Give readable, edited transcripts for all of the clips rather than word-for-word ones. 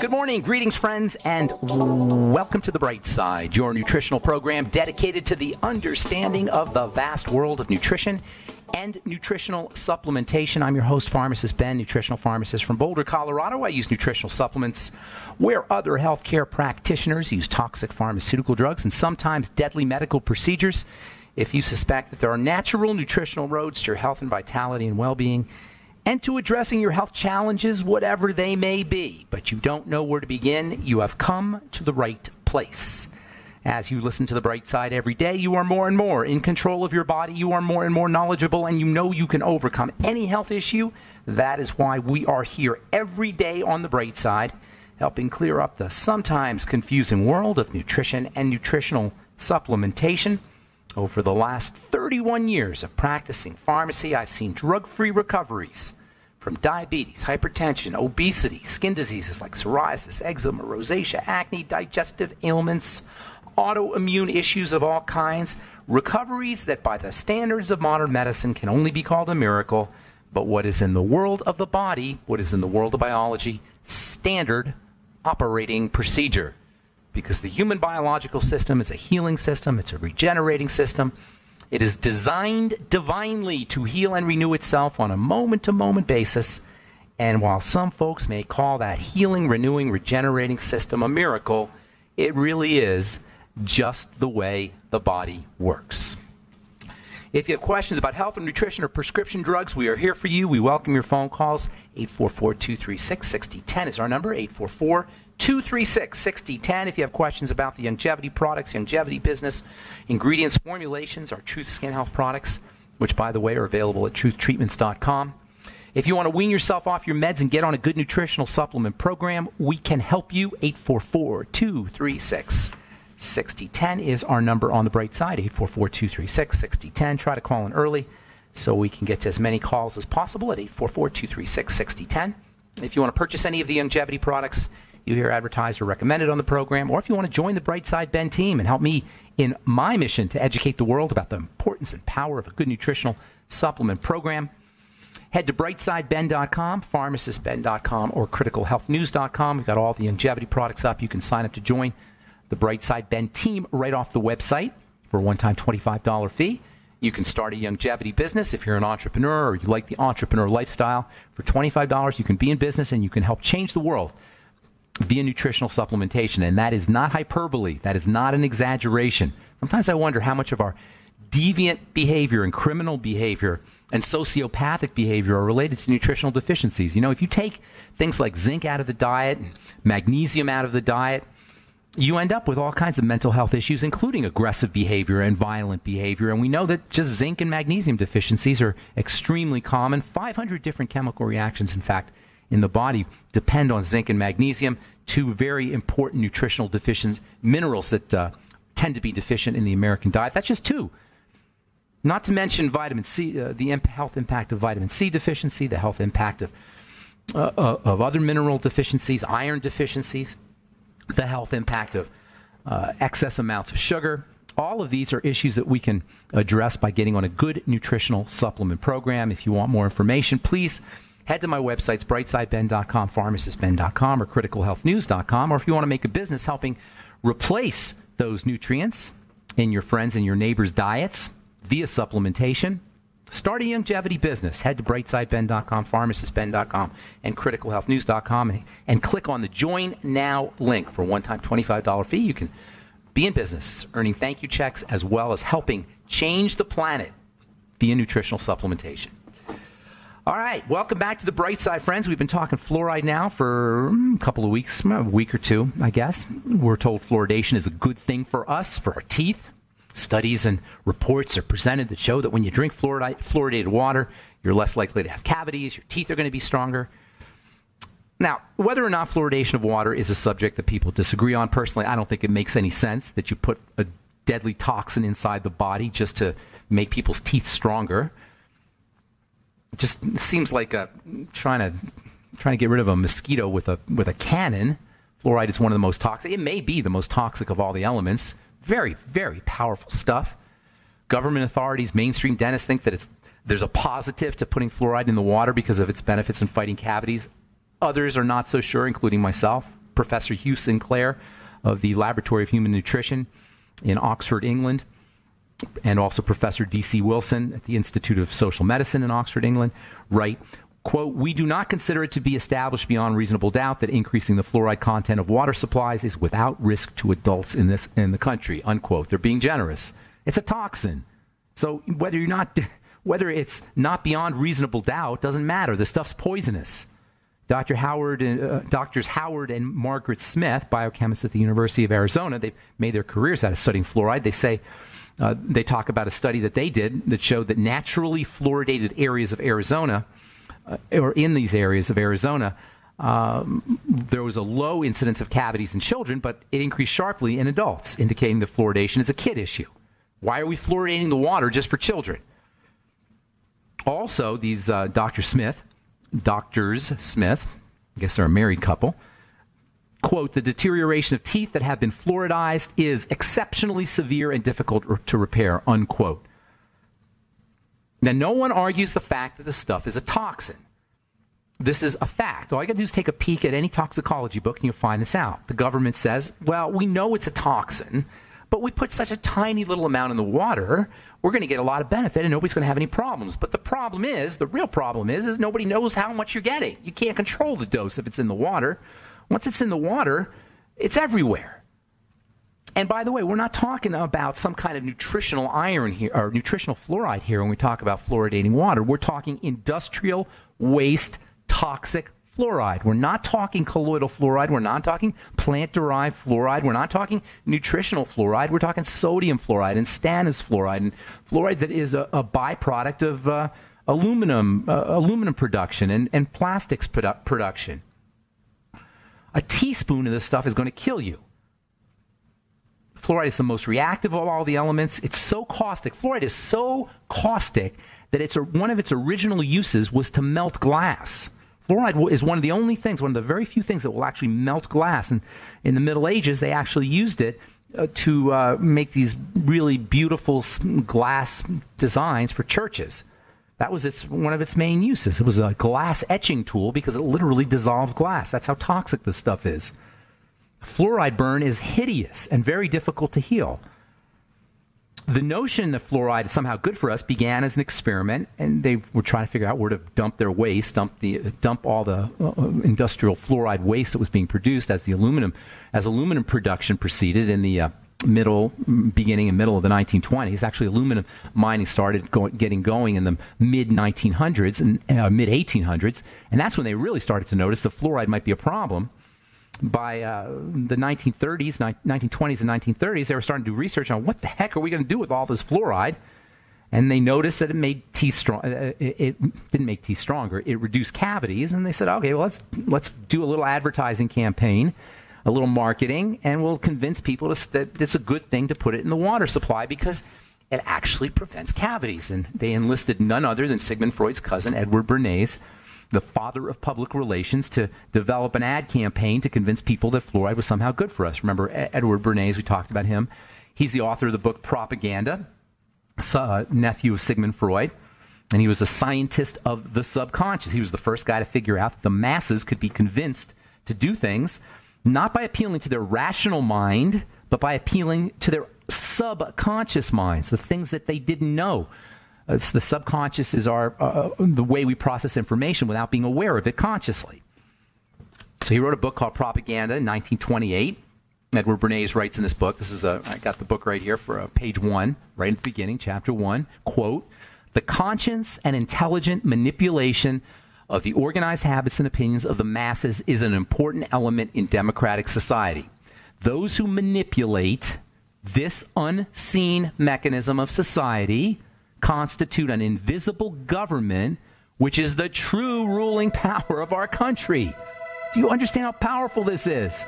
Good morning, greetings, friends, and welcome to The Bright Side, your nutritional program dedicated to the understanding of the vast world of nutrition and nutritional supplementation. I'm your host, Pharmacist Ben, nutritional pharmacist from Boulder, Colorado. I use nutritional supplements where other healthcare practitioners use toxic pharmaceutical drugs and sometimes deadly medical procedures. If you suspect that there are natural nutritional roads to your health and vitality and well-being, and to addressing your health challenges, whatever they may be, but you don't know where to begin, you have come to the right place. As you listen to The Bright Side every day, you are more and more in control of your body, you are more and more knowledgeable, and you know you can overcome any health issue. That is why we are here every day on The Bright Side, helping clear up the sometimes confusing world of nutrition and nutritional supplementation. Over the last 31 years of practicing pharmacy, I've seen drug-free recoveries from diabetes, hypertension, obesity, skin diseases like psoriasis, eczema, rosacea, acne, digestive ailments, autoimmune issues of all kinds, recoveries that by the standards of modern medicine can only be called a miracle, but what is in the world of the body, what is in the world of biology, standard operating procedure. Because the human biological system is a healing system, it's a regenerating system. It is designed divinely to heal and renew itself on a moment-to-moment basis. And while some folks may call that healing, renewing, regenerating system a miracle, it really is just the way the body works. If you have questions about health and nutrition or prescription drugs, we are here for you. We welcome your phone calls. 844-236-6010 is our number, 844-236-6010. If you have questions about the longevity products, longevity business, ingredients, formulations, our Truth Skin Health products, which, by the way, are available at truthtreatments.com. If you want to wean yourself off your meds and get on a good nutritional supplement program, we can help you. 844-236-6010 is our number on The Bright Side, 844-236-6010. Try to call in early so we can get to as many calls as possible at 844-236-6010. If you want to purchase any of the longevity products you hear advertised or recommended on the program, or if you want to join the Bright Side Ben team and help me in my mission to educate the world about the importance and power of a good nutritional supplement program, head to brightsideben.com, pharmacistben.com, or criticalhealthnews.com. We've got all the longevity products up. You can sign up to join the Bright Side Ben team right off the website for a one-time $25 fee. You can start a longevity business if you're an entrepreneur or you like the entrepreneur lifestyle. For $25, you can be in business and you can help change the world via nutritional supplementation. And that is not hyperbole. That is not an exaggeration. Sometimes I wonder how much of our deviant behavior and criminal behavior and sociopathic behavior are related to nutritional deficiencies. You know, if you take things like zinc out of the diet, magnesium out of the diet, you end up with all kinds of mental health issues, including aggressive behavior and violent behavior. And we know that just zinc and magnesium deficiencies are extremely common. 500 different chemical reactions, in fact, in the body depend on zinc and magnesium, two very important nutritional deficient minerals that tend to be deficient in the American diet. That's just two. Not to mention vitamin C, the health impact of vitamin C deficiency, the health impact of other mineral deficiencies, iron deficiencies, the health impact of excess amounts of sugar. All of these are issues that we can address by getting on a good nutritional supplement program. If you want more information, please head to my websites, brightsideben.com, pharmacistben.com, or criticalhealthnews.com. Or if you want to make a business helping replace those nutrients in your friends and your neighbors' diets via supplementation, start a longevity business. Head to brightsideben.com, pharmacistben.com, and criticalhealthnews.com and click on the Join Now link for a one-time $25 fee. You can be in business, earning thank you checks as well as helping change the planet via nutritional supplementation. All right, welcome back to The Bright Side, friends. We've been talking fluoride now for a couple of weeks, a week or two, I guess. We're told fluoridation is a good thing for us, for our teeth. Studies and reports are presented that show that when you drink fluoridated water, you're less likely to have cavities, your teeth are going to be stronger. Now, whether or not fluoridation of water is a subject that people disagree on, personally, I don't think it makes any sense that you put a deadly toxin inside the body just to make people's teeth stronger. It just seems like trying to get rid of a mosquito with a cannon. Fluoride is one of the most toxic. It may be the most toxic of all the elements. Very, very powerful stuff. Government authorities, mainstream dentists think that there's a positive to putting fluoride in the water because of its benefits in fighting cavities. Others are not so sure, including myself. Professor Hugh Sinclair of the Laboratory of Human Nutrition in Oxford, England, and also Professor D.C. Wilson at the Institute of Social Medicine in Oxford, England, write, quote, "We do not consider it to be established beyond reasonable doubt that increasing the fluoride content of water supplies is without risk to adults in the country," unquote. They're being generous. It's a toxin. So whether it's not beyond reasonable doubt doesn't matter. The stuff's poisonous. Doctors Howard and Margaret Smith, biochemists at the University of Arizona, they've made their careers out of studying fluoride. They say they talk about a study that they did that showed that naturally fluoridated areas of Arizona, or in these areas of Arizona, there was a low incidence of cavities in children, but it increased sharply in adults, indicating that fluoridation is a kid issue. Why are we fluoridating the water just for children? Also, these Doctors Smith, I guess they're a married couple, quote, "The deterioration of teeth that have been fluoridized is exceptionally severe and difficult to repair," unquote. Now, no one argues the fact that this stuff is a toxin. This is a fact. All you got to do is take a peek at any toxicology book and you'll find this out. The government says, well, we know it's a toxin, but we put such a tiny little amount in the water, we're going to get a lot of benefit and nobody's going to have any problems. But the problem is, the real problem is nobody knows how much you're getting. You can't control the dose if it's in the water. Once it's in the water, it's everywhere. And by the way, we're not talking about some kind of nutritional iron here, or nutritional fluoride here when we talk about fluoridating water. We're talking industrial waste toxic fluoride. We're not talking colloidal fluoride. We're not talking plant-derived fluoride. We're not talking nutritional fluoride. We're talking sodium fluoride and stannous fluoride, and fluoride that is a byproduct of aluminum production and plastics production. A teaspoon of this stuff is going to kill you. Fluoride is the most reactive of all the elements. It's so caustic. Fluoride is so caustic that one of its original uses was to melt glass. Fluoride is one of the only things, one of the very few things that will actually melt glass. And in the Middle Ages, they actually used it to make these really beautiful glass designs for churches. That was one of its main uses. It was a glass etching tool because it literally dissolved glass. That's how toxic this stuff is. Fluoride burn is hideous and very difficult to heal. The notion that fluoride is somehow good for us began as an experiment, and they were trying to figure out where to dump their waste, dump all the industrial fluoride waste that was being produced as aluminum production proceeded in the beginning and middle of the 1920s. Actually, aluminum mining started getting going in the mid-1900s and mid-1800s, and that's when they really started to notice that fluoride might be a problem. By the 1930s, 1920s and 1930s, they were starting to do research on what the heck are we going to do with all this fluoride, and they noticed that it made teeth strong. It didn't make teeth stronger. It reduced cavities, and they said, okay, well, let's do a little advertising campaign, a little marketing, and we'll convince people that it's a good thing to put it in the water supply because it actually prevents cavities. And they enlisted none other than Sigmund Freud's cousin, Edward Bernays, the father of public relations, to develop an ad campaign to convince people that fluoride was somehow good for us. Remember Edward Bernays, we talked about him. He's the author of the book Propaganda, nephew of Sigmund Freud, and he was a scientist of the subconscious. He was the first guy to figure out that the masses could be convinced to do things, not by appealing to their rational mind, but by appealing to their subconscious minds, the things that they didn't know. The subconscious is the way we process information without being aware of it consciously. So he wrote a book called Propaganda in 1928. Edward Bernays writes in this book, I got the book right here for page 1, right at the beginning, chapter 1, quote, "The conscious and intelligent manipulation of the organized habits and opinions of the masses is an important element in democratic society. Those who manipulate this unseen mechanism of society constitute an invisible government, which is the true ruling power of our country." Do you understand how powerful this is?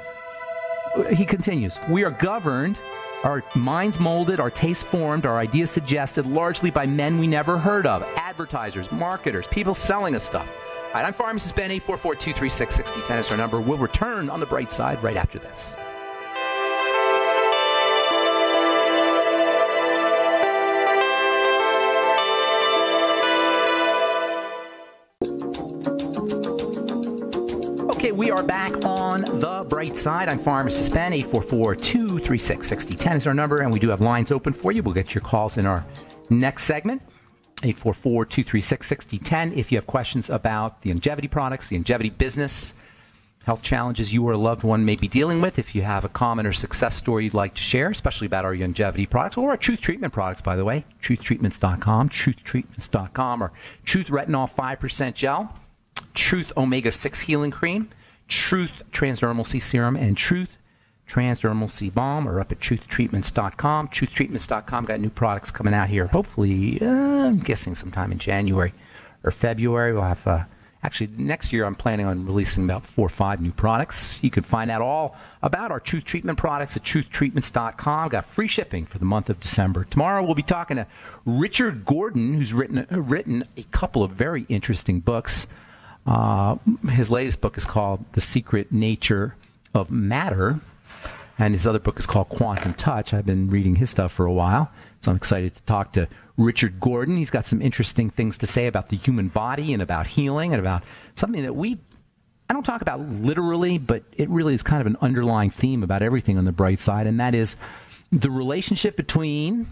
He continues, "We are governed, our minds molded, our tastes formed, our ideas suggested largely by men we never heard of, advertisers, marketers, people selling us stuff." All right, I'm Pharmacist Ben. 844-236-6010 is our number. We'll return on the bright side right after this. Okay, we are back on the bright side. I'm Pharmacist Ben. 844-236-6010 is our number, and we do have lines open for you. We'll get your calls in our next segment. 844-236-6010. If you have questions about the longevity products, the longevity business, health challenges you or a loved one may be dealing with, if you have a common or success story you'd like to share, especially about our longevity products or our Truth Treatment products, by the way, truthtreatments.com, truthtreatments.com, or Truth Retinol 5% Gel, Truth Omega-6 Healing Cream, Truth Transdermal C Serum, and Truth Transdermal C Balm are up at truthtreatments.com. Truthtreatments.com got new products coming out here. Hopefully, I'm guessing sometime in January or February. We'll have, actually, next year I'm planning on releasing about 4 or 5 new products. You can find out all about our Truth Treatment products at truthtreatments.com. Got free shipping for the month of December. Tomorrow we'll be talking to Richard Gordon, who's written a couple of very interesting books. His latest book is called The Secret Nature of Matter, and his other book is called Quantum Touch. I've been reading his stuff for a while, so I'm excited to talk to Richard Gordon. He's got some interesting things to say about the human body and about healing and about something that I don't talk about literally, but it really is kind of an underlying theme about everything on the bright side, and that is the relationship between,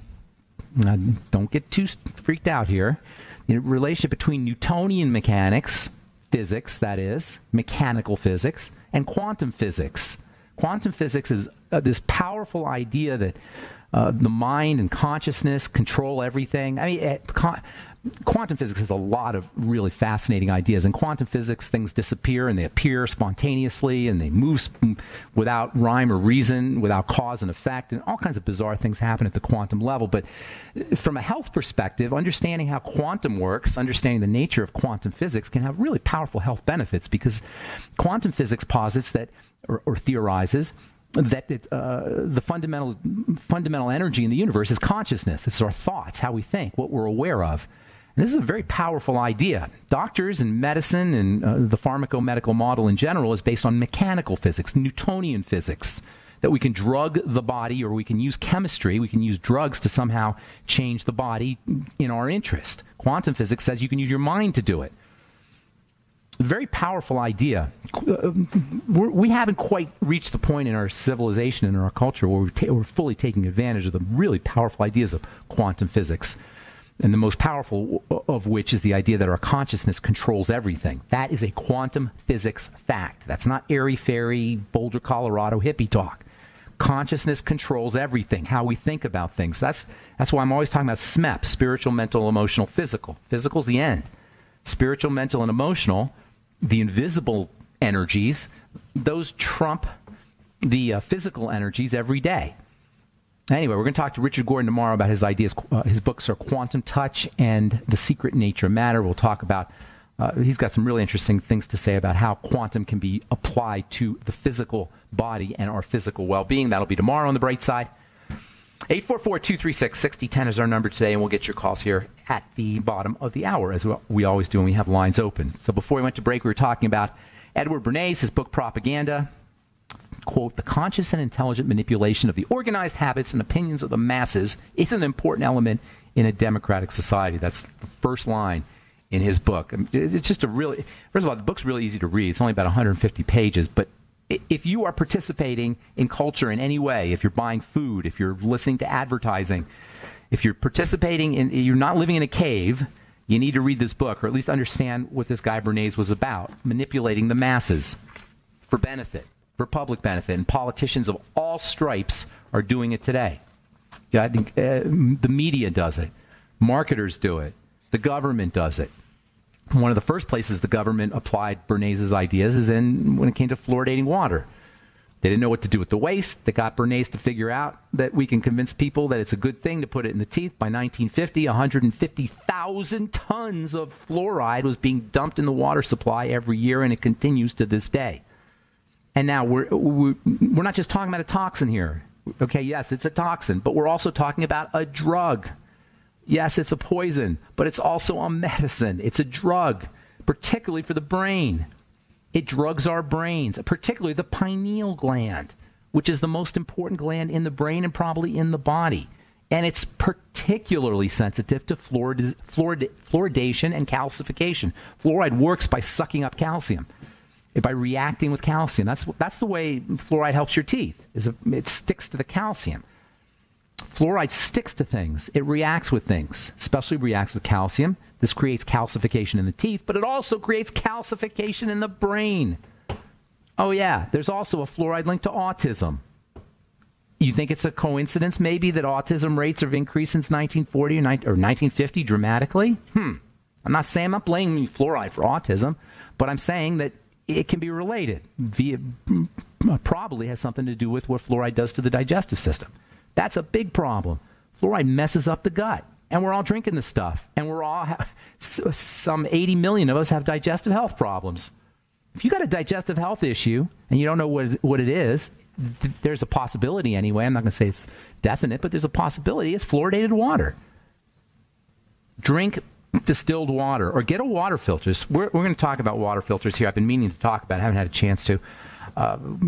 don't get too freaked out here, the relationship between Newtonian mechanics, physics, that is, mechanical physics, and quantum physics. Quantum physics is this powerful idea that the mind and consciousness control everything. I mean, quantum physics has a lot of really fascinating ideas. In quantum physics, things disappear and they appear spontaneously and they move without rhyme or reason, without cause and effect, and all kinds of bizarre things happen at the quantum level. But from a health perspective, understanding how quantum works, understanding the nature of quantum physics can have really powerful health benefits, because quantum physics posits that, or theorizes, that the fundamental energy in the universe is consciousness. It's our thoughts, how we think, what we're aware of. And this is a very powerful idea. Doctors and medicine and the pharmacomedical model in general is based on mechanical physics, Newtonian physics, that we can drug the body, or we can use chemistry, we can use drugs to somehow change the body in our interest. Quantum physics says you can use your mind to do it. Very powerful idea. We haven't quite reached the point in our civilization and in our culture where we're fully taking advantage of the really powerful ideas of quantum physics. And the most powerful of which is the idea that our consciousness controls everything. That is a quantum physics fact. That's not airy-fairy, Boulder, Colorado hippie talk. Consciousness controls everything, how we think about things. That's why I'm always talking about SMEP, spiritual, mental, emotional, physical. Physical's the end. Spiritual, mental, and emotional, the invisible energies, those trump the physical energies every day. Anyway, we're going to talk to Richard Gordon tomorrow about his ideas. His books are Quantum Touch and The Secret Nature of Matter. We'll talk about, he's got some really interesting things to say about how quantum can be applied to the physical body and our physical well-being. That'll be tomorrow on the bright side. 844-236-6010 is our number today, and we'll get your calls here at the bottom of the hour, as we always do when we have lines open. So before we went to break, we were talking about Edward Bernays, his book Propaganda. Quote, the conscious and intelligent manipulation of the organized habits and opinions of the masses is an important element in a democratic society. That's the first line in his book. It's just a really, first of all, the book's really easy to read. It's only about 150 pages, but if you are participating in culture in any way, if you're buying food, if you're listening to advertising, if you're participating in, you're not living in a cave, you need to read this book, or at least understand what this guy Bernays was about, manipulating the masses for benefit, for public benefit, and politicians of all stripes are doing it today. The media does it. Marketers do it. The government does it. One of the first places the government applied Bernays' ideas is when it came to fluoridating water. They didn't know what to do with the waste. They got Bernays to figure out that we can convince people that it's a good thing to put it in the teeth. By 1950, 150,000 tons of fluoride was being dumped in the water supply every year, and it continues to this day. And now we're not just talking about a toxin here. Okay, yes, it's a toxin, but we're also talking about a drug. Yes, it's a poison, but it's also a medicine. It's a drug, particularly for the brain. It drugs our brains, particularly the pineal gland, which is the most important gland in the brain and probably in the body. And it's particularly sensitive to fluoridation and calcification. Fluoride works by sucking up calcium. by reacting with calcium. That's the way fluoride helps your teeth. It sticks to the calcium. Fluoride sticks to things. It reacts with things, especially reacts with calcium. This creates calcification in the teeth, but it also creates calcification in the brain. Oh yeah, there's also a fluoride link to autism. You think it's a coincidence maybe that autism rates have increased since 1940 or 1950 dramatically? I'm not saying I'm not blaming fluoride for autism, but I'm saying that it can be related. Probably has something to do with what fluoride does to the digestive system. That's a big problem. Fluoride messes up the gut, and we're all drinking this stuff, and we're all some 80 million of us have digestive health problems. If you got a digestive health issue and you don't know what it is, there's a possibility anyway. I'm not going to say it's definite, but there's a possibility. It's fluoridated water. Drink distilled water or get a water filter. We're going to talk about water filters here. I've been meaning to talk about it. I haven't had a chance to.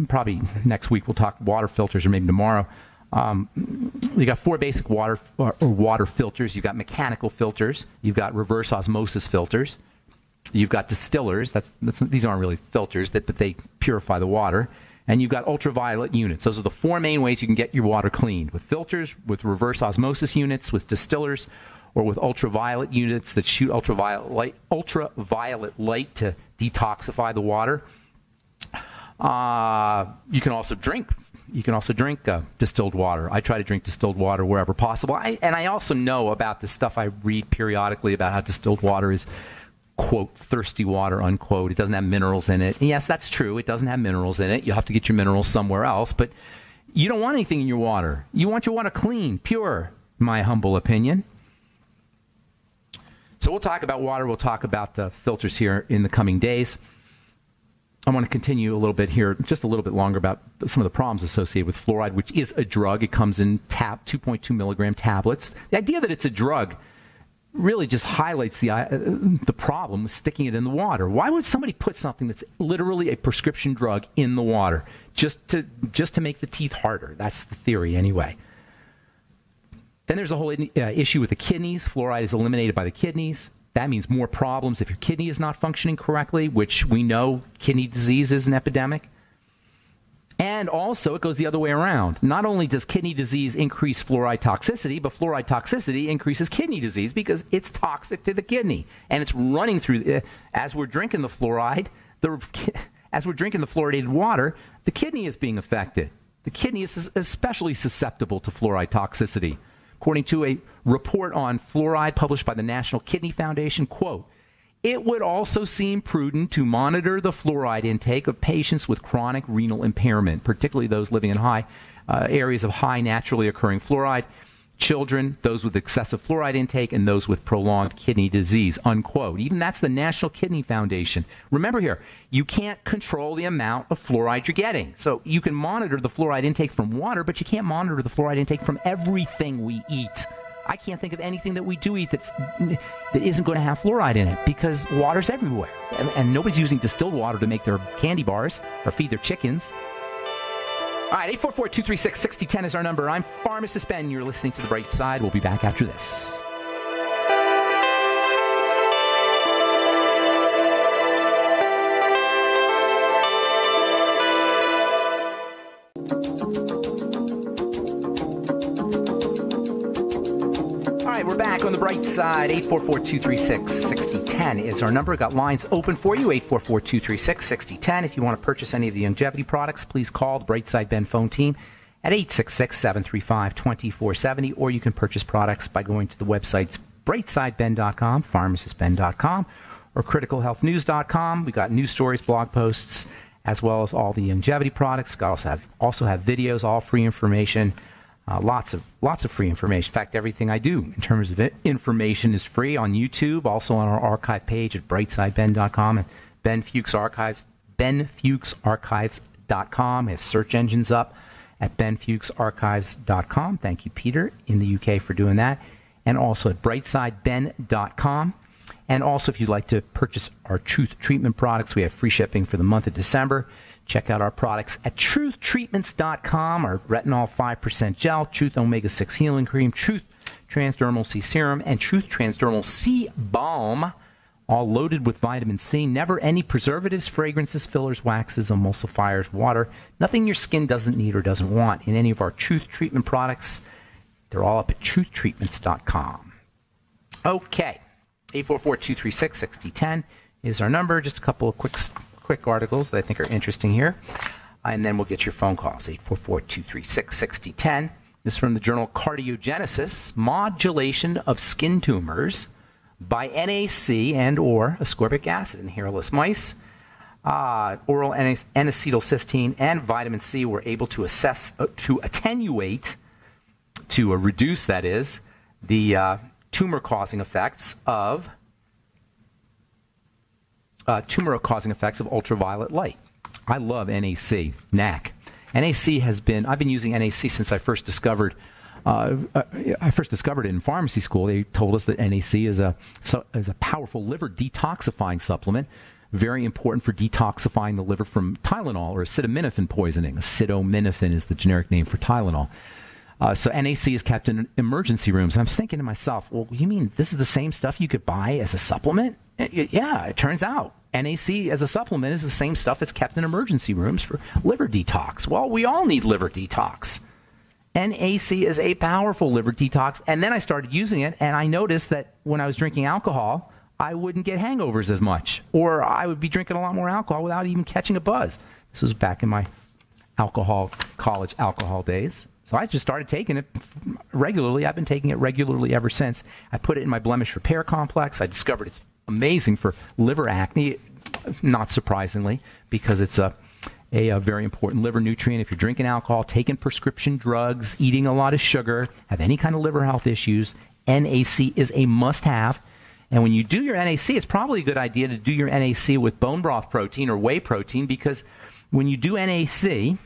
Probably next week we'll talk water filters, or maybe tomorrow. You got 4 basic water filters. You've got mechanical filters. You've got reverse osmosis filters. You've got distillers. These aren't really filters, but they purify the water. And you've got ultraviolet units. Those are the 4 main ways you can get your water cleaned: with filters, with reverse osmosis units, with distillers, or with ultraviolet units that shoot ultraviolet light to detoxify the water. You can also drink. Distilled water. I try to drink distilled water wherever possible. And I also know about this stuff. I read periodically about how distilled water is, quote, thirsty water, unquote. It doesn't have minerals in it. And yes, that's true. It doesn't have minerals in it. You'll have to get your minerals somewhere else. But you don't want anything in your water. You want your water clean, pure, in my humble opinion. So we'll talk about water. We'll talk about filters here in the coming days. I want to continue a little bit here, just a little bit longer, about some of the problems associated with fluoride, which is a drug. It comes in 2.2 milligram tablets. The idea that it's a drug really just highlights the problem with sticking it in the water. Why would somebody put something that's literally a prescription drug in the water just to make the teeth harder? That's the theory anyway. Then there's a whole issue with the kidneys. Fluoride is eliminated by the kidneys. That means more problems if your kidney is not functioning correctly, which we know kidney disease is an epidemic. And also, it goes the other way around. Not only does kidney disease increase fluoride toxicity, but fluoride toxicity increases kidney disease because it's toxic to the kidney. And it's running through, as we're drinking the fluoride, as we're drinking the fluoridated water, the kidney is being affected. The kidney is especially susceptible to fluoride toxicity. According to a report on fluoride published by the National Kidney Foundation, quote, "It would also seem prudent to monitor the fluoride intake of patients with chronic renal impairment, particularly those living in areas of high naturally occurring fluoride, children, those with excessive fluoride intake, and those with prolonged kidney disease," unquote. Even that's the National Kidney Foundation. Remember here, you can't control the amount of fluoride you're getting. So you can monitor the fluoride intake from water, but you can't monitor the fluoride intake from everything we eat. I can't think of anything that we do eat that isn't going to have fluoride in it, because water's everywhere. And nobody's using distilled water to make their candy bars or feed their chickens. All right, 844-236-6010 is our number. I'm Pharmacist Ben. You're listening to The Bright Side. We'll be back after this. All right, we're back on The Bright Side. 844-236-6010 is our number. Got lines open for you, 844-236-6010. If you want to purchase any of the longevity products, please call the Bright Side Ben phone team at 866-735-2470, or you can purchase products by going to the websites brightsideben.com, pharmacistben.com, or criticalhealthnews.com. We've got news stories, blog posts, as well as all the longevity products. We also have videos, all free information. Lots of free information. In fact, everything I do in terms of information is free on YouTube, also on our archive page at brightsideben.com and Ben Fuchs Archives, benfuchsarchives.com. We have search engines up at benfuchsarchives.com. Thank you, Peter, in the UK for doing that. And also at brightsideben.com. And also, if you'd like to purchase our Truth Treatment products, we have free shipping for the month of December. Check out our products at truthtreatments.com, our Retinol 5% Gel, Truth Omega-6 Healing Cream, Truth Transdermal C Serum, and Truth Transdermal C Balm. all loaded with vitamin C. Never any preservatives, fragrances, fillers, waxes, emulsifiers, water. Nothing your skin doesn't need or doesn't want in any of our Truth Treatment products. They're all up at truthtreatments.com. Okay, 844-236-6010 is our number. Just a couple of quick articles that I think are interesting here. And then we'll get your phone calls, 844-236-6010. This is from the journal Cardiogenesis, Modulation of Skin Tumors by NAC and or ascorbic acid in hairless mice. Oral N-acetylcysteine and vitamin C were able to attenuate, to reduce, that is, the tumor-causing effects of ultraviolet light. I love NAC. NAC has been, I've been using NAC since I first discovered it in pharmacy school. They told us that NAC is a powerful liver detoxifying supplement, very important for detoxifying the liver from Tylenol or acetaminophen poisoning. Acetaminophen is the generic name for Tylenol. So NAC is kept in emergency rooms. And I was thinking to myself, well, you mean this is the same stuff you could buy as a supplement? Yeah, it turns out NAC as a supplement is the same stuff that's kept in emergency rooms for liver detox. Well, we all need liver detox. NAC is a powerful liver detox. And then I started using it, and I noticed that when I was drinking alcohol, I wouldn't get hangovers as much, or I would be drinking a lot more alcohol without even catching a buzz. This was back in my college alcohol days. So I just started taking it regularly. I've been taking it regularly ever since. I put it in my blemish repair complex. I discovered it's amazing for liver acne, not surprisingly, because it's a very important liver nutrient. If you're drinking alcohol, taking prescription drugs, eating a lot of sugar, have any kind of liver health issues, NAC is a must-have. And when you do your NAC, it's probably a good idea to do your NAC with bone broth protein or whey protein, because when you do NAC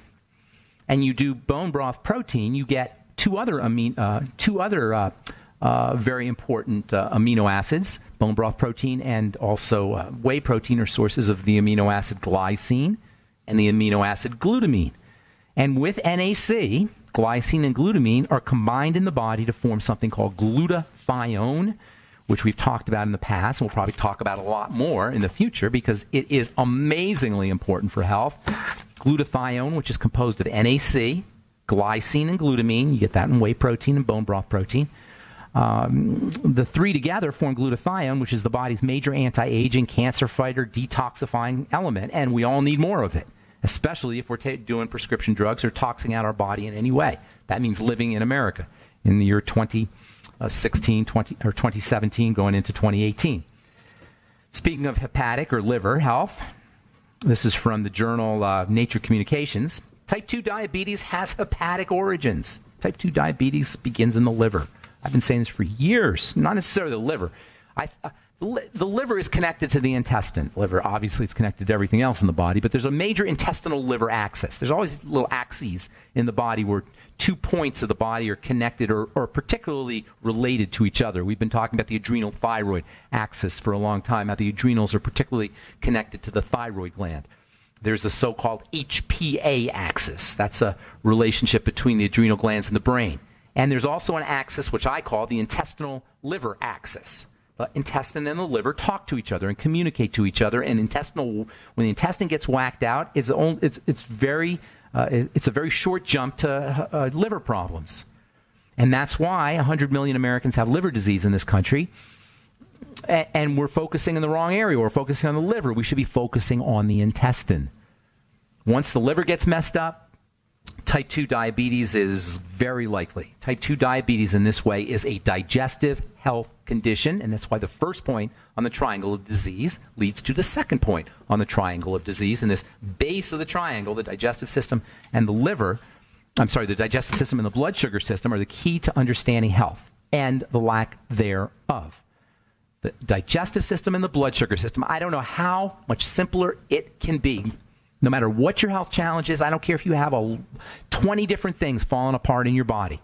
and you do bone broth protein, you get two other very important amino acids. Bone broth protein and also whey protein are sources of the amino acid glycine and the amino acid glutamine. And with NAC, glycine and glutamine are combined in the body to form something called glutathione, which we've talked about in the past, and we'll probably talk about a lot more in the future because it is amazingly important for health. Glutathione, which is composed of NAC, glycine, and glutamine. You get that in whey protein and bone broth protein. The three together form glutathione, which is the body's major anti-aging, cancer fighter, detoxifying element, and we all need more of it, especially if we're doing prescription drugs or toxing out our body in any way. That means living in America in the year 2017 going into 2018. Speaking of hepatic or liver health, this is from the journal Nature Communications. Type 2 diabetes has hepatic origins. Type 2 diabetes begins in the liver. I've been saying this for years, not necessarily the liver. The liver is connected to the intestine. Liver, obviously, is connected to everything else in the body, but there's a major intestinal liver axis. There's always little axes in the body where 2 points of the body are connected or particularly related to each other. We've been talking about the adrenal thyroid axis for a long time, how the adrenals are particularly connected to the thyroid gland. There's the so-called HPA axis. That's a relationship between the adrenal glands and the brain. And there's also an axis which I call the intestinal liver axis. The intestine and the liver talk to each other and communicate to each other. And when the intestine gets whacked out, it's a very short jump to liver problems. And that's why 100 million Americans have liver disease in this country. And we're focusing in the wrong area. We're focusing on the liver. We should be focusing on the intestine. Once the liver gets messed up, type 2 diabetes is very likely. Type 2 diabetes in this way is a digestive health condition, and that's why the first point on the triangle of disease leads to the second point on the triangle of disease. And this base of the triangle, the digestive system and the the digestive system and the blood sugar system are the key to understanding health and the lack thereof. The digestive system and the blood sugar system, I don't know how much simpler it can be. No matter what your health challenge is, I don't care if you have 20 different things falling apart in your body.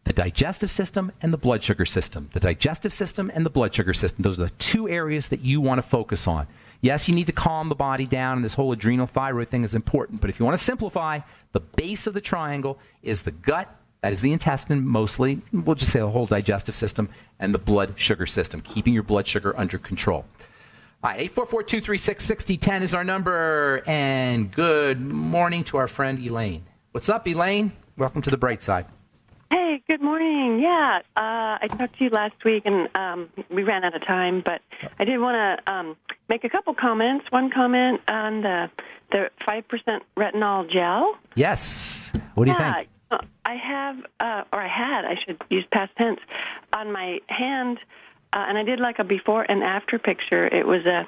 The digestive system and the blood sugar system. The digestive system and the blood sugar system. Those are the two areas that you want to focus on. Yes, you need to calm the body down, and this whole adrenal thyroid thing is important. But if you want to simplify, the base of the triangle is the gut, that is the intestine mostly, we'll just say the whole digestive system, and the blood sugar system, keeping your blood sugar under control. All right, 844-236-6010 is our number. And good morning to our friend Elaine. What's up, Elaine? Welcome to the bright side. Hey, good morning. Yeah, I talked to you last week, and we ran out of time, but I did want to make a couple comments. One comment on the 5% retinol gel. Yes. What do you think? I have, I should use past tense, on my hand, and I did like a before and after picture. It was I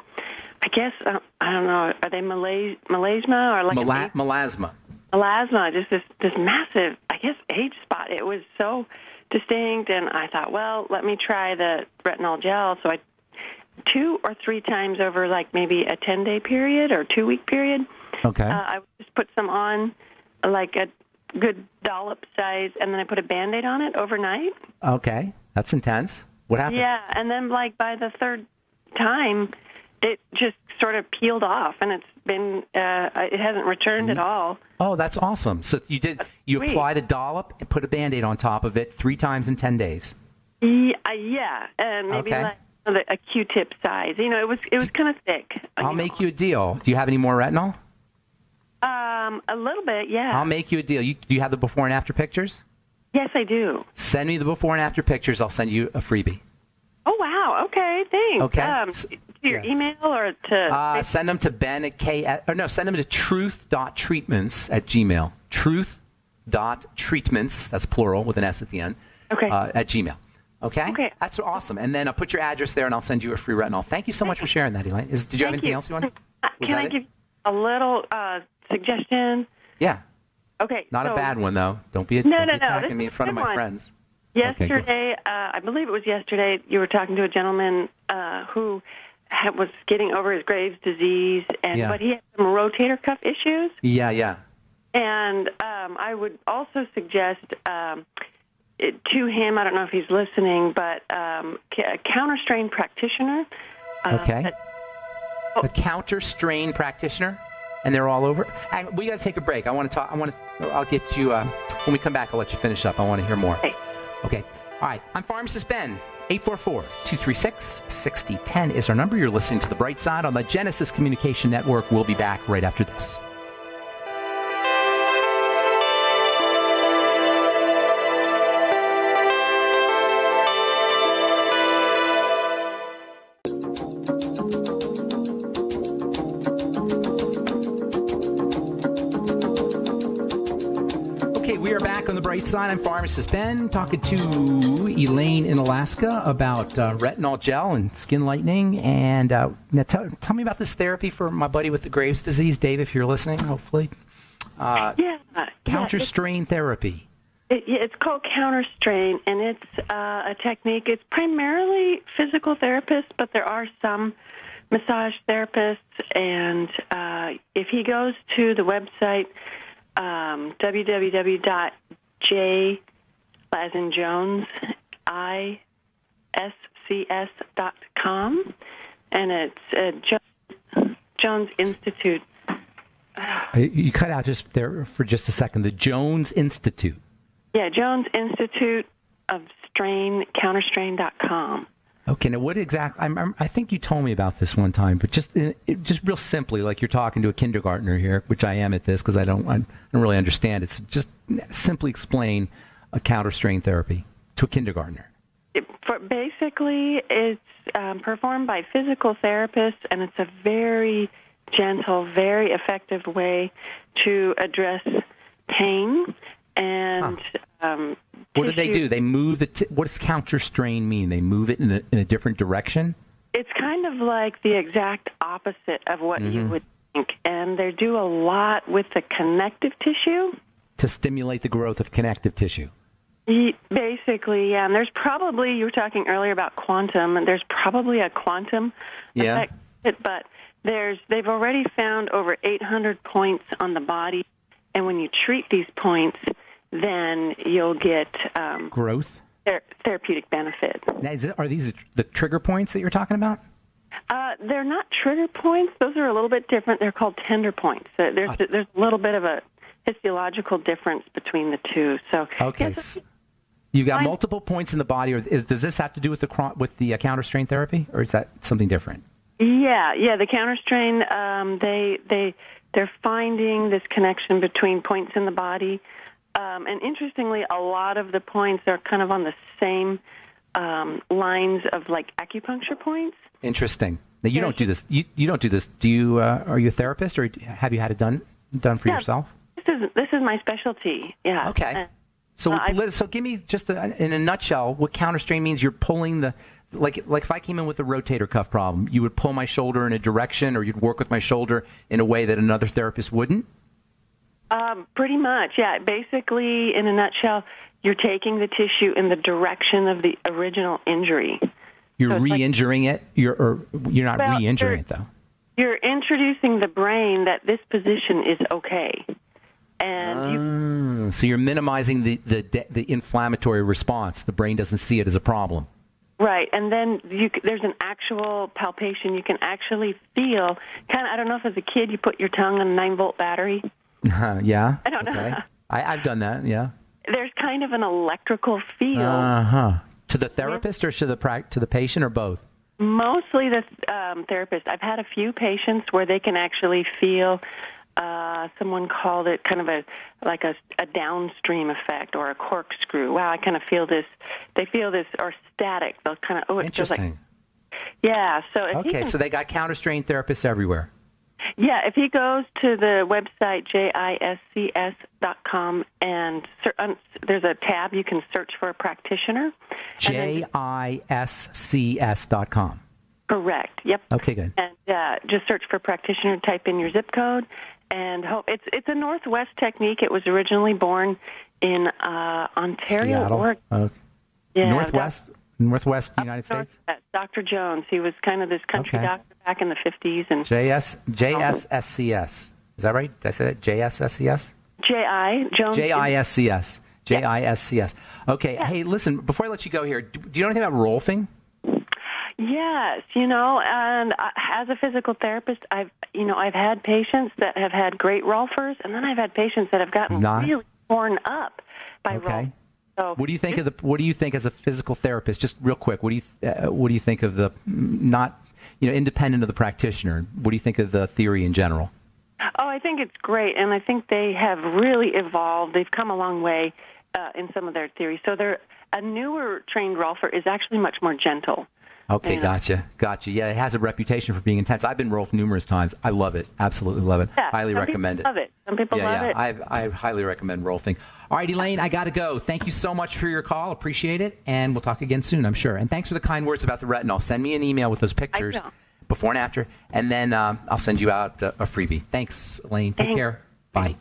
guess, I don't know, are they melasma or like melasma. Melasma, just this massive, I guess, age spot. It was so distinct, and I thought, well, let me try the retinol gel. So I 2 or 3 times over like maybe a 10-day period or 2-week period. Okay. I would just put some on, like a good dollop size, and then I put a Band-Aid on it overnight. Okay. That's intense. What happened? Yeah, and then like by the 3rd time, it just sort of peeled off, and it's been, it hasn't returned at all. Oh, that's awesome. So you applied a dollop and put a Band-Aid on top of it 3 times in 10 days. Yeah, and maybe like a Q-tip size. You know, it was kind of thick. I'll make you a deal. Do you have any more retinol? A little bit, yeah. I'll make you a deal. Do you have the before and after pictures? Yes, I do. Send me the before and after pictures. I'll send you a freebie. Oh, wow. Okay, thanks. Okay. To your email or to... send them to Ben at send them to truth.treatments@gmail. Truth.treatments, that's plural with an S at the end, at Gmail. Okay? Okay. That's awesome. And then I'll put your address there, and I'll send you a free retinol. Thank you so much for sharing that, Elaine. Did you have anything else you wanted? Can I give a little suggestion? Yeah. Okay. Not a bad one, though. Don't be attacking me in front of my friends. Yesterday, I believe it was yesterday, you were talking to a gentleman who was getting over his Graves' disease, but he had some rotator cuff issues. Yeah. And I would also suggest to him, I don't know if he's listening, but a counter-strain practitioner. A counter-strain practitioner? And they're all over. We got to take a break. I want to talk. I'll get you when we come back. I'll let you finish up. I want to hear more. Okay. All right. I'm Pharmacist Ben. 844-236-6010 is our number. You're listening to The Bright Side on the Genesis Communication Network. We'll be back right after this. Bright Side. I'm Pharmacist Ben, talking to Elaine in Alaska about retinol gel and skin lightening. And now tell me about this therapy for my buddy with the Graves' disease, Dave, if you're listening, hopefully. Counter-strain therapy. It's called counter-strain, and it's a technique. It's primarily physical therapists, but there are some massage therapists. And if he goes to the website, www.J as in Jones, ISCS.com, and it's Jones Institute. You cut out just there for just a second. The Jones Institute. Yeah, Jones Institute of counterstrain.com. Okay, now what exactly? I think you told me about this one time, but just real simply, like you're talking to a kindergartner here, which I am at this because I don't really understand. It's just simply explain a counter-strain therapy to a kindergartner. Basically, it's performed by physical therapists, and it's a very gentle, very effective way to address pain and. What do they do? They move what does counter-strain mean? They move it in a different direction? It's kind of like the exact opposite of what you would think. And they do a lot with the connective tissue. To stimulate the growth of connective tissue. Basically, yeah. And there's probably, you were talking earlier about quantum, and there's probably a quantum effect. But they've already found over 800 points on the body. And when you treat these points, then you'll get growth, therapeutic benefit. Now, are these the trigger points that you're talking about? They're not trigger points. Those are a little bit different. They're called tender points. There's a little bit of a physiological difference between the two. So okay, you've got multiple points in the body. Does this have to do with the counter-strain therapy, or is that something different? Yeah. The counterstrain, they're finding this connection between points in the body, and interestingly, a lot of the points are kind of on the same lines of like acupuncture points. Interesting. Now you don't do this. You don't do this. Do you? Are you a therapist, or have you had it done for yourself? This is my specialty. Yeah. Okay. So give me just in a nutshell what counterstrain means. You're pulling the like if I came in with a rotator cuff problem, you would pull my shoulder in a direction, or you'd work with my shoulder in a way that another therapist wouldn't. Pretty much, yeah. Basically, in a nutshell, you're taking the tissue in the direction of the original injury. You're re-injuring it. You're not re-injuring it though. You're introducing the brain that this position is okay, and so you're minimizing the inflammatory response. The brain doesn't see it as a problem. Right, and then there's an actual palpation. You can actually feel, kind of, I don't know if as a kid you put your tongue on a 9-volt battery. Yeah. I don't know. Okay. I've done that, yeah. There's kind of an electrical feel. To the therapist or to the patient or both? Mostly the therapist. I've had a few patients where they can actually feel, someone called it kind of a downstream effect or a corkscrew. Wow, I kind of feel this. They feel this, or static. They'll kind of, it feels like. Yeah. So they got counterstrain therapists everywhere. Yeah, if he goes to the website JISCS.com and there's a tab you can search for a practitioner. JISCS.com. Correct. Yep. Okay, good. And just search for practitioner, type in your zip code, and hope it's a Northwest technique. It was originally born in Ontario, Seattle. Oregon. Yeah, Northwest United States. Dr. Jones. He was kind of this country doctor back in the 50s. And JSSCS. Is that right? Did I say that? JSSCS? Jones. JISCS. JISCS. Okay. Yeah. Hey, listen. Before I let you go here, do you know anything about Rolfing? Yes, and as a physical therapist, I've had patients that have had great rolfers, and then I've had patients that have gotten really torn up by rolfing. So, what do you think as a physical therapist? Just real quick, what do you think of the independent of the practitioner? What do you think of the theory in general? Oh, I think it's great, and I think they have really evolved. They've come a long way in some of their theories. So a newer trained rolfer is actually much more gentle. Okay, gotcha. Yeah, it has a reputation for being intense. I've been rolfed numerous times. I love it. Absolutely love it. Yeah, highly recommend it. Some people love it. I highly recommend rolfing. All right, Elaine, I got to go. Thank you so much for your call. Appreciate it. And we'll talk again soon, I'm sure. And thanks for the kind words about the retinol. Send me an email with those pictures before and after, and then I'll send you out a freebie. Thanks, Elaine. Take care. Bye.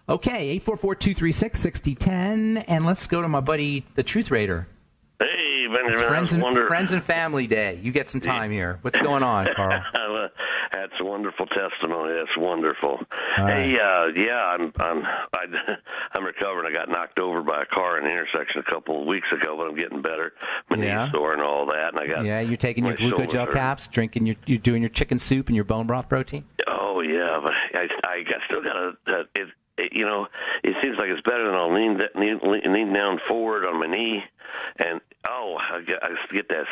Okay, 844-236-6010, and let's go to my buddy, the Truth Raider. Hey, Benjamin. Friends and Family Day. You get some time here. What's going on, Carl? That's a wonderful testimony. That's wonderful. Right. Hey, I'm recovering. I got knocked over by a car in the intersection a couple of weeks ago, but I'm getting better. My knee's sore and all that, and I got. Yeah, you're taking your glucogel caps, you're doing your chicken soup and your bone broth protein. Oh yeah, but I still got it seems like it's better than I'll lean down forward on my knee, and I get that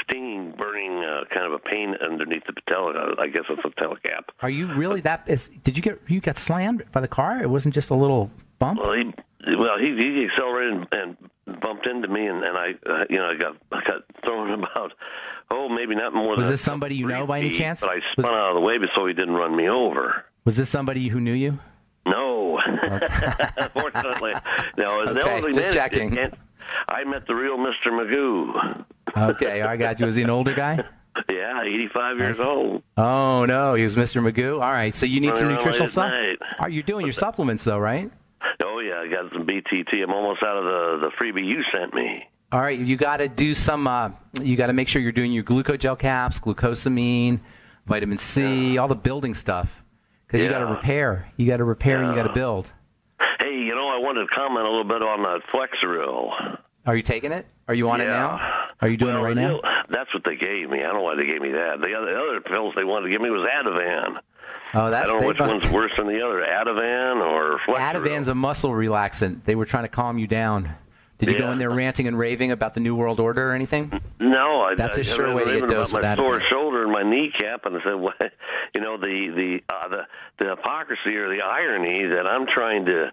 stinging, burning kind of a pain underneath the patella. I guess it's a patella cap. Are you really you got slammed by the car? It wasn't just a little bump? Well, he accelerated and bumped into me, and I got thrown about, maybe not more than. Was this somebody you know by any chance? But I spun out of the way so he didn't run me over. Was this somebody who knew you? No, fortunately. No, okay, just checking. I met the real Mr. Magoo. Okay, I got you. Was he an older guy? Yeah, 85 years old. Oh, no, he was Mr. Magoo? All right, so you need some nutritional stuff? Are you doing your supplements, though, right? Oh, yeah, I got some BTT. I'm almost out of the freebie you sent me. All right, you got to do some, you got to make sure you're doing your glucogel caps, glucosamine, vitamin C, all the building stuff. Because you got to repair. You got to repair and you got to build. Hey, I wanted to comment a little bit on that Flexeril. Are you taking it? Are you on it now? Are you doing it right now? That's what they gave me. I don't know why they gave me that. The other pills they wanted to give me was Ativan. Oh, I don't know which one's worse than the other, Ativan or Flexeril. Ativan's a muscle relaxant. They were trying to calm you down. Did you go in there ranting and raving about the New World Order or anything? No, that's a sure way to get dosed with that. My sore shoulder and my kneecap, and I said, "What? The hypocrisy or the irony that I'm trying to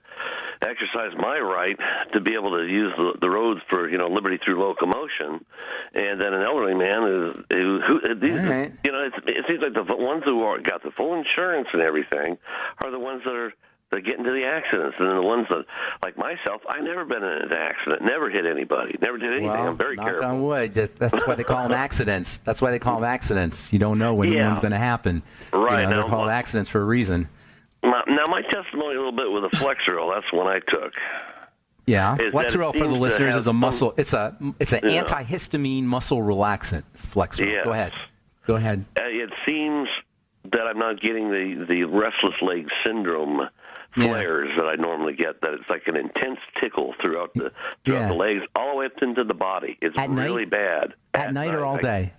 exercise my right to be able to use the roads for liberty through locomotion, and then an elderly man it seems like the ones who got the full insurance and everything are the ones that are." They get into the accidents, and then the ones that, like myself, I never been in an accident, never hit anybody, never did anything. Well, I'm very careful. Knock on wood. That's why they call them accidents. That's why they call them accidents. You don't know when one's going to happen. Right. They're called accidents for a reason. Now, my testimony a little bit with the Flexeril. That's one I took. Yeah, Flexeril for the listeners is a muscle. It's an antihistamine muscle relaxant. Flexeril. Yes. Go ahead. It seems that I'm not getting the restless leg syndrome flares that I normally get. That it's like an intense tickle throughout the legs, all the way up into the body. It's really bad. At night or all day?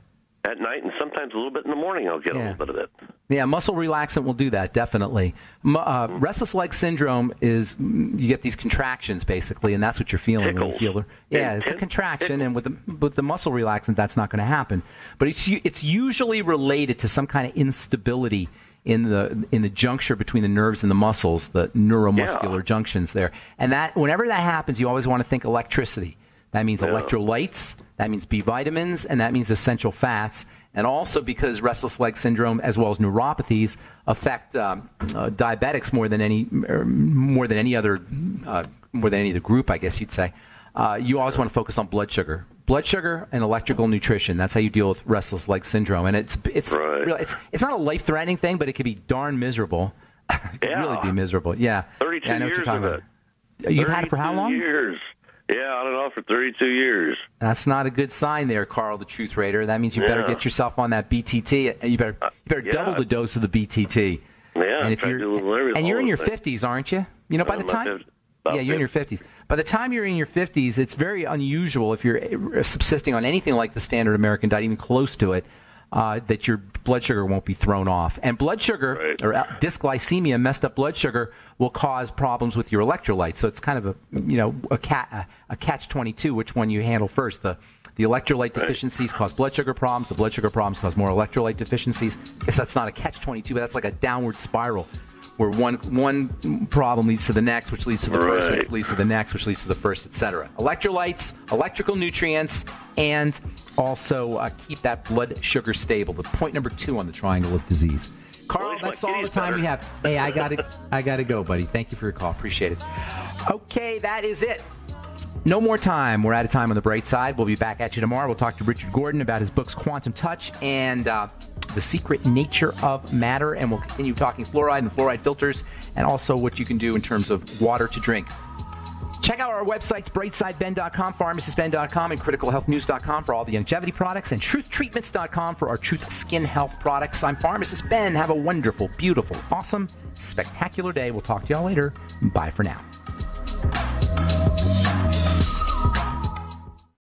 At night, and sometimes a little bit in the morning I'll get a little bit of it. Yeah, muscle relaxant will do that, definitely. Restless leg syndrome is you get these contractions, basically, and that's what you're feeling when you feel it's a contraction, and with the muscle relaxant, that's not going to happen. But it's usually related to some kind of instability in the juncture between the nerves and the muscles, the neuromuscular junctions there. And that whenever that happens, you always want to think electricity. That means electrolytes, that means B vitamins, and that means essential fats. And also because restless leg syndrome, as well as neuropathies, affect diabetics more than any other group, I guess you'd say. You always want to focus on blood sugar and electrical nutrition. That's how you deal with restless leg syndrome. And it's not a life-threatening thing, but it can be darn miserable. It can really be miserable. Yeah. 32 I know years what you're talking of it. about. You've had it for how long? Years. Yeah, on and off for 32 years. That's not a good sign there, Carl, the Truth Raider. That means you better get yourself on that BTT. You better double the dose of the BTT. Yeah, and you're in your 50s, aren't you? By the time you're in your 50s. By the time you're in your 50s, it's very unusual if you're subsisting on anything like the standard American diet, even close to it, that your blood sugar won't be thrown off. And blood sugar or dysglycemia, messed up blood sugar, will cause problems with your electrolytes. So it's kind of a catch-22. Which one you handle first? The electrolyte deficiencies cause blood sugar problems. The blood sugar problems cause more electrolyte deficiencies. I guess that's not a catch-22, but that's like a downward spiral, where one problem leads to the next, which leads to the first, which leads to the next, which leads to the first, etc. Electrolytes, electrical nutrients, and also keep that blood sugar stable. The point number 2 on the triangle of disease. Carl, that's all the time we have. Hey, I gotta go, buddy. Thank you for your call. Appreciate it. Okay, that is it. No more time. We're out of time on the bright side. We'll be back at you tomorrow. We'll talk to Richard Gordon about his books, Quantum Touch and The Secret Nature of Matter, and we'll continue talking fluoride and fluoride filters, and also what you can do in terms of water to drink. Check out our websites, brightsideben.com, pharmacistben.com, and criticalhealthnews.com for all the longevity products, and truthtreatments.com for our Truth Skin Health products. I'm Pharmacist Ben. Have a wonderful, beautiful, awesome, spectacular day. We'll talk to y'all later. Bye for now.